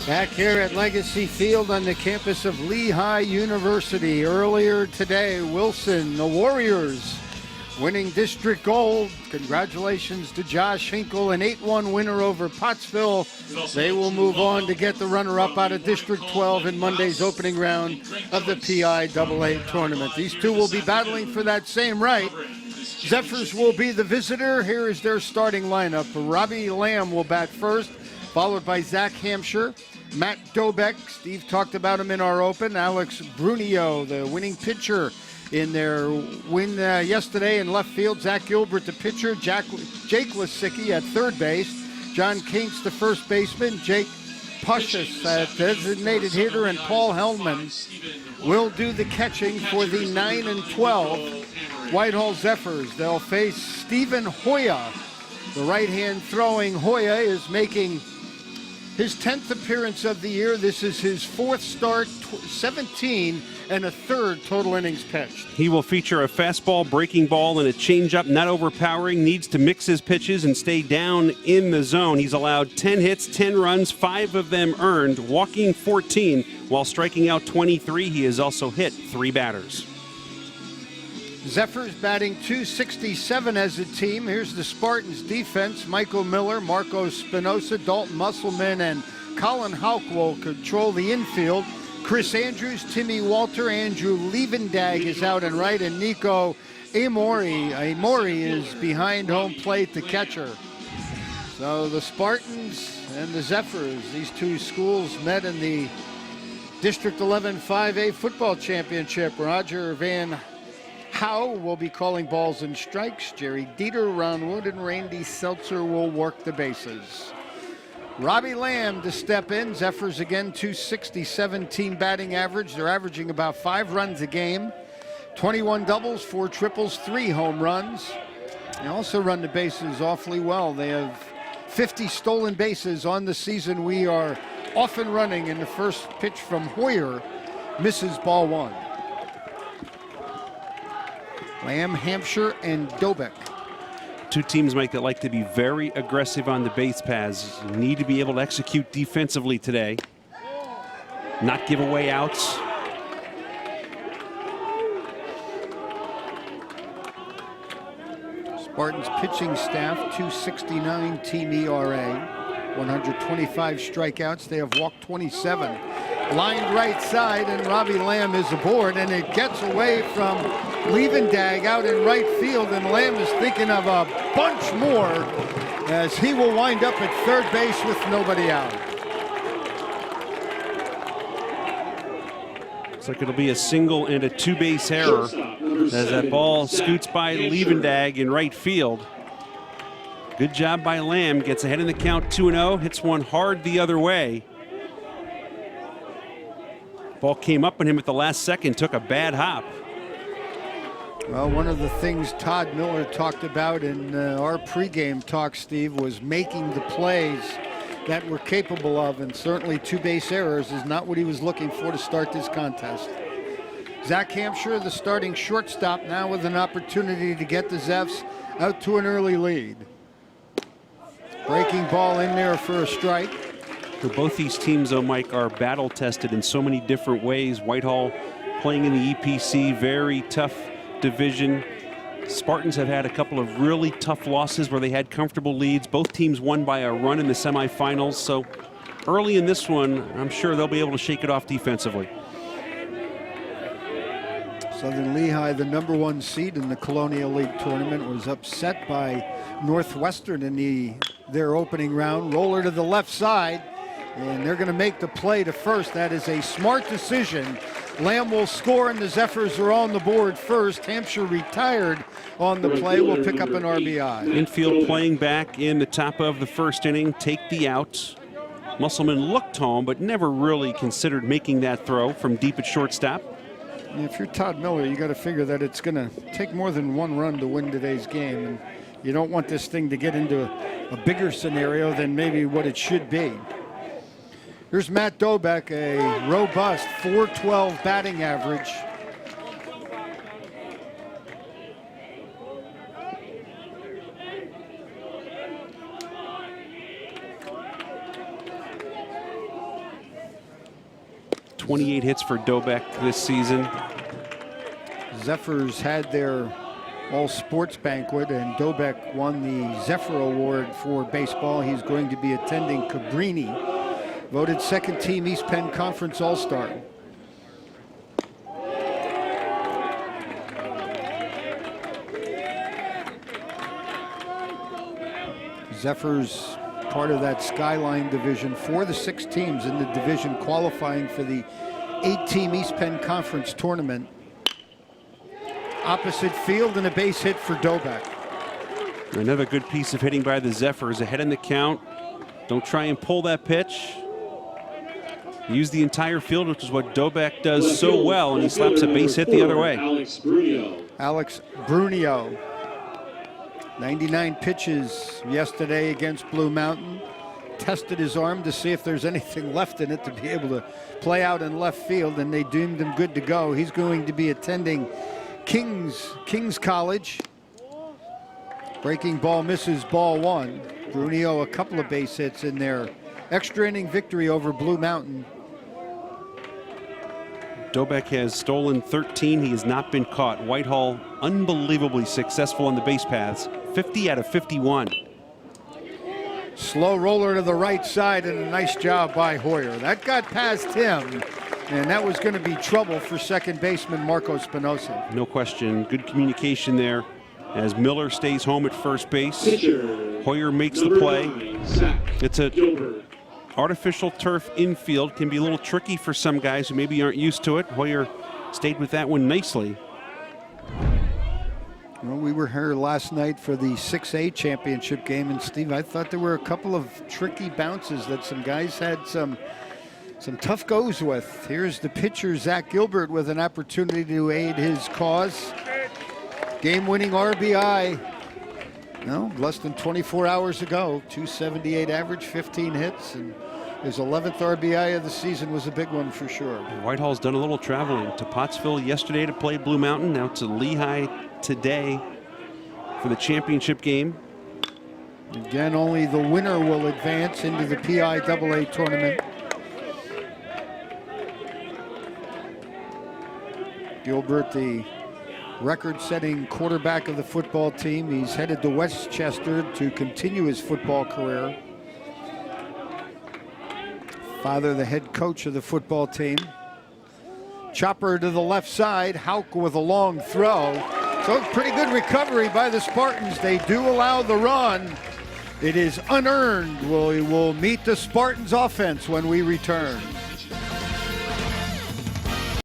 Back here at Legacy Field on the campus of Lehigh University. Earlier today, Wilson, the Warriors, winning district gold. Congratulations to Josh Hinkle, an 8-1 winner over Pottsville. They will move on to get the runner-up out of District 12 in Monday's opening round of the PIAA tournament. These two will be battling for that same right. Zephyrs will be the visitor. Here is their starting lineup. Robbie Lamb will bat first, followed by Zach Hampshire, Matt Dobeck. Steve talked about him in our open. Alex Brunio, the winning pitcher in their win yesterday in left field. Zach Gilbert, the pitcher. Jake Lisicki at third base. John Kinks, the first baseman. Jake Pushis, designated hitter, and Paul Hellman will do the catching for the 9 and 12 Whitehall Zephyrs. They'll face Stephen Hoya, the right-hand throwing. Hoya is making his 10th appearance of the year. This is his fourth start, 17 and a third total innings pitched. He will feature a fastball, breaking ball, and a changeup, not overpowering. Needs to mix his pitches and stay down in the zone. He's allowed 10 hits, 10 runs, 5 of them earned, walking 14 while striking out 23. He has also hit 3 batters. Zephyrs batting .267 as a team. Here's the Spartans defense. Michael Miller, Marco Spinoza, Dalton Musselman, and Colin Hauk will control the infield. Chris Andrews, Timmy Walter, Andrew Liebendag is out and right, and Nico Amori is behind home plate, the catcher. So the Spartans and the Zephyrs, these two schools met in the District 11 5A football championship. Roger Van Howe will be calling balls and strikes. Jerry Dieter, Ron Wood, and Randy Seltzer will work the bases. Robbie Lamb to step in. Zephyrs again, .267 team batting average. They're averaging about 5 runs a game. 21 doubles, 4 triples, 3 home runs. They also run the bases awfully well. They have 50 stolen bases on the season. We are off and running, in the first pitch from Hoyer misses ball 1. Lamb, Hampshire, and Dobeck. Two teams, Mike, that like to be very aggressive on the base paths. Need to be able to execute defensively today. Not give away outs. Spartans pitching staff, .269 team ERA, 125 strikeouts. They have walked 27. Lined right side, and Robbie Lamb is aboard, and it gets away from Liebendag out in right field, and Lamb is thinking of a bunch more as he will wind up at third base with nobody out. Looks like it'll be a single and a 2-base error as that ball scoots by Liebendag in right field. Good job by Lamb, gets ahead in the count 2-0, hits one hard the other way. Ball came up on him at the last second, took a bad hop. Well, one of the things Todd Miller talked about in our pregame talk, Steve, was making the plays that we're capable of, and certainly 2-base errors is not what he was looking for to start this contest. Zach Hampshire, the starting shortstop, now with an opportunity to get the Zeffs out to an early lead. Breaking ball in there for a strike. For both these teams, though, Mike, are battle tested in so many different ways. Whitehall playing in the EPC, very tough division. Spartans have had a couple of really tough losses where they had comfortable leads. Both teams won by a run in the semifinals. So early in this one, I'm sure they'll be able to shake it off defensively. Southern Lehigh, the #1 seed in the Colonial League tournament, was upset by Northwestern in their opening round. Roller to the left side, and they're going to make the play to first. That is a smart decision. Lamb will score, and the Zephyrs are on the board first. Hampshire retired on the play, will pick up an RBI. Infield playing back in the top of the first inning, take the out. Musselman looked home, but never really considered making that throw from deep at shortstop. If you're Todd Miller, you got to figure that it's going to take more than 1 run to win today's game, and you don't want this thing to get into a bigger scenario than maybe what it should be. Here's Matt Dobeck, a robust .412 batting average. 28 hits for Dobeck this season. Zephyrs had their all-sports banquet, and Dobeck won the Zephyr Award for baseball. He's going to be attending Cabrini, voted second team East Penn Conference All-Star. Zephyrs part of that Skyline division, 4 of the 6 teams in the division qualifying for the 8-team East Penn Conference tournament. Opposite field and a base hit for Dobeck. Another good piece of hitting by the Zephyrs. Ahead in the count. Don't try and pull that pitch. Use the entire field, which is what Dobeck does so well, and he slaps a base hit the other way. Alex Brunio. 99 pitches yesterday against Blue Mountain. Tested his arm to see if there's anything left in it to be able to play out in left field, and they deemed him good to go. He's going to be attending King's College. Breaking ball misses ball 1. Brunio a couple of base hits in their extra inning victory over Blue Mountain. Dobeck has stolen 13. He has not been caught. Whitehall unbelievably successful on the base paths. 50 out of 51. Slow roller to the right side, and a nice job by Hoyer. That got past him, and that was going to be trouble for second baseman Marco Spinoza. No question. Good communication there as Miller stays home at first base. Hoyer makes the play. It's a artificial turf infield. Can be a little tricky for some guys who maybe aren't used to it. Hoyer stayed with that one nicely. Well, we were here last night for the 6A championship game, and Steve, I thought there were a couple of tricky bounces that some guys had some tough goes with. Here's the pitcher, Zach Gilbert, with an opportunity to aid his cause. Game-winning RBI. No, less than 24 hours ago. 278 average, 15 hits, and his 11th RBI of the season was a big one for sure. Whitehall's done a little traveling to Pottsville yesterday to play Blue Mountain, now to Lehigh today for the championship game. Again, only the winner will advance into the PIAA tournament. Gilbert, the record-setting quarterback of the football team. He's headed to Westchester to continue his football career. Father, the head coach of the football team. Chopper to the left side. Hauk with a long throw. So pretty good recovery by the Spartans. They do allow the run. It is unearned. We will meet the Spartans offense when we return.